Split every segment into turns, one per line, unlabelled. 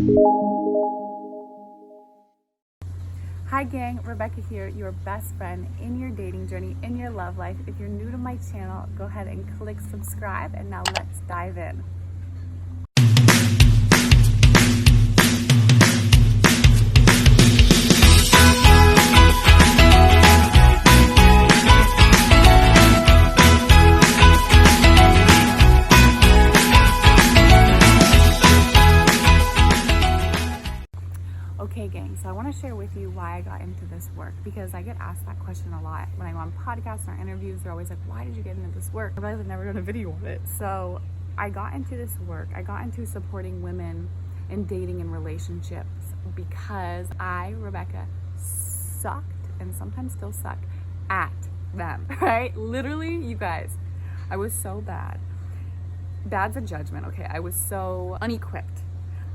Hi gang, Rebecca here, your best friend in your dating journey, in your love life. If you're new to my channel, go ahead and click subscribe, and now let's dive in. Okay gang, so I want to share with you why I got into this work, because I get asked that question a lot when I go on podcasts or interviews. They're always like, why did you get into this work? I realized I've never done a video on it. So I got into this work, I got into supporting women in dating and relationships because I, Rebecca, sucked and sometimes still suck at them, right? Literally, you guys, I was so bad. Bad's a judgment, okay? I was so unequipped.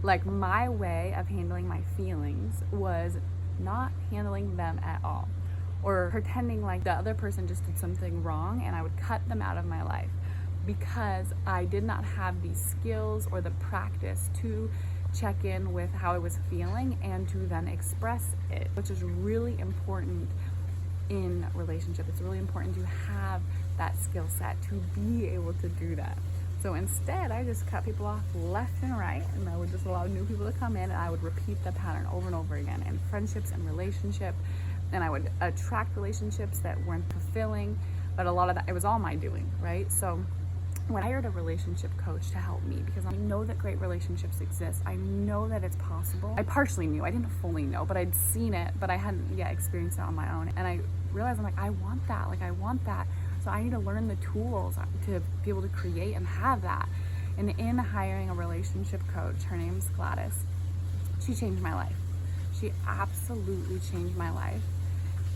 Like, my way of handling my feelings was not handling them at all, or pretending like the other person just did something wrong and I would cut them out of my life because I did not have the skills or the practice to check in with how I was feeling and to then express it, which is really important in relationship. It's really important to have that skill set to be able to do that. So instead, I just cut people off left and right, and I would just allow new people to come in, and I would repeat the pattern over and over again in friendships and relationship. And I would attract relationships that weren't fulfilling, but a lot of that, it was all my doing, right? So when I hired a relationship coach to help me, because I know that great relationships exist, I know that it's possible. I partially knew, I didn't fully know, but I'd seen it, but I hadn't yet experienced it on my own. And I realized, I'm like, I want that, I want that. So I need to learn the tools to be able to create and have that. And in hiring a relationship coach, her name's Gladys, she changed my life. She absolutely changed my life.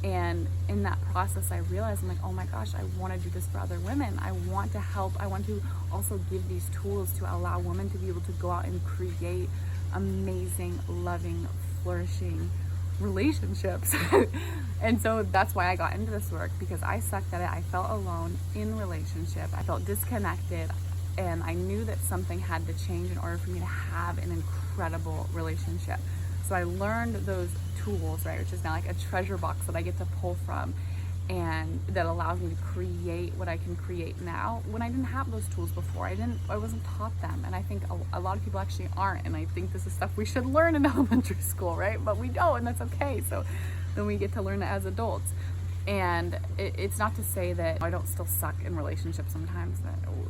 And in that process, I realized, I'm like, oh my gosh, I want to do this for other women. I want to help. I want to also give these tools to allow women to be able to go out and create amazing, loving, flourishing relationships. And so that's why I got into this work, because I sucked at it. I felt alone in relationship. I felt disconnected, and I knew that something had to change in order for me to have an incredible relationship. So I learned those tools, right, which is now like a treasure box that I get to pull from, and that allows me to create what I can create now when I didn't have those tools before. I wasn't taught them, and I think a lot of people actually aren't, and I think this is stuff we should learn in elementary school, right? But we don't, and that's okay. So then we get to learn it as adults. And it's not to say that I don't still suck in relationships sometimes,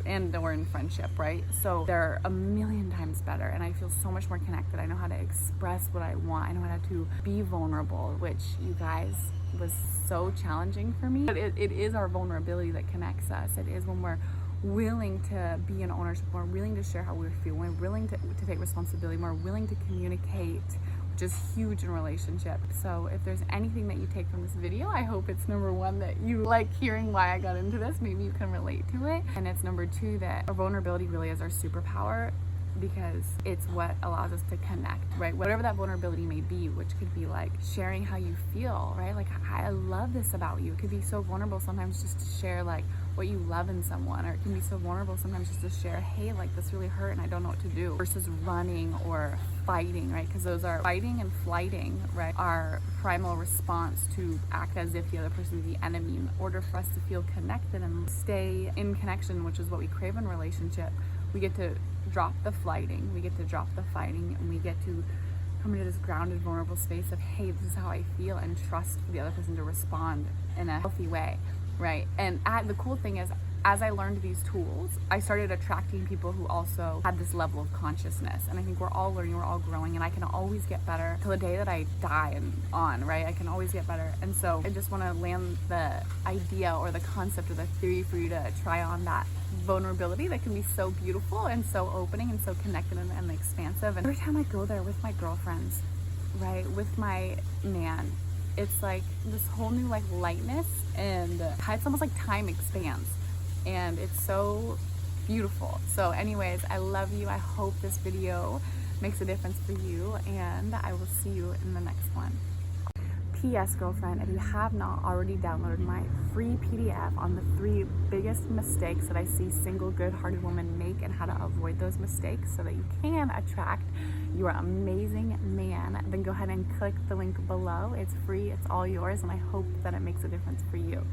and or in friendship, right? So they're a million times better, and I feel so much more connected. I know how to express what I want. I know how to be vulnerable, which, you guys, was so challenging for me. But it is our vulnerability that connects us. It is when we're willing to be in ownership, we're willing to share how we feel, we're willing to take responsibility, we're willing to communicate, which is huge in relationship. So if there's anything that you take from this video, I hope it's number one, that you like hearing why I got into this. Maybe you can relate to it. And it's number two, that our vulnerability really is our superpower, because it's what allows us to connect, right? Whatever that vulnerability may be, which could be like sharing how you feel, right? Like, I love this about you. It could be so vulnerable sometimes just to share like what you love in someone, or it can be so vulnerable sometimes just to share, hey, like, this really hurt and I don't know what to do, versus running or fighting, right? Because those are fighting and flighting, right? Our primal response to act as if the other person is the enemy in order for us to feel connected and stay in connection, which is what we crave in relationship. We get to drop the flighting, we get to drop the fighting, and we get to come into this grounded, vulnerable space of, hey, this is how I feel, and trust the other person to respond in a healthy way, right? And the cool thing is, as I learned these tools, I started attracting people who also had this level of consciousness. And I think we're all learning, we're all growing, and I can always get better till the day that I die and on, right? I can always get better. And so I just want to land the idea or the concept or the theory for you to try on that vulnerability that can be so beautiful and so opening and so connected and expansive. And every time I go there with my girlfriends, right, with my man, it's like this whole new like lightness, and it's almost like time expands, and it's so beautiful. So anyways, I love you. I hope this video makes a difference for you, and I will see you in the next one. P.S. girlfriend, if you have not already downloaded my free PDF on the 3 biggest mistakes that I see single good-hearted women make and how to avoid those mistakes so that you can attract You are an amazing man. Then go ahead and click the link below. It's free, it's all yours, and I hope that it makes a difference for you.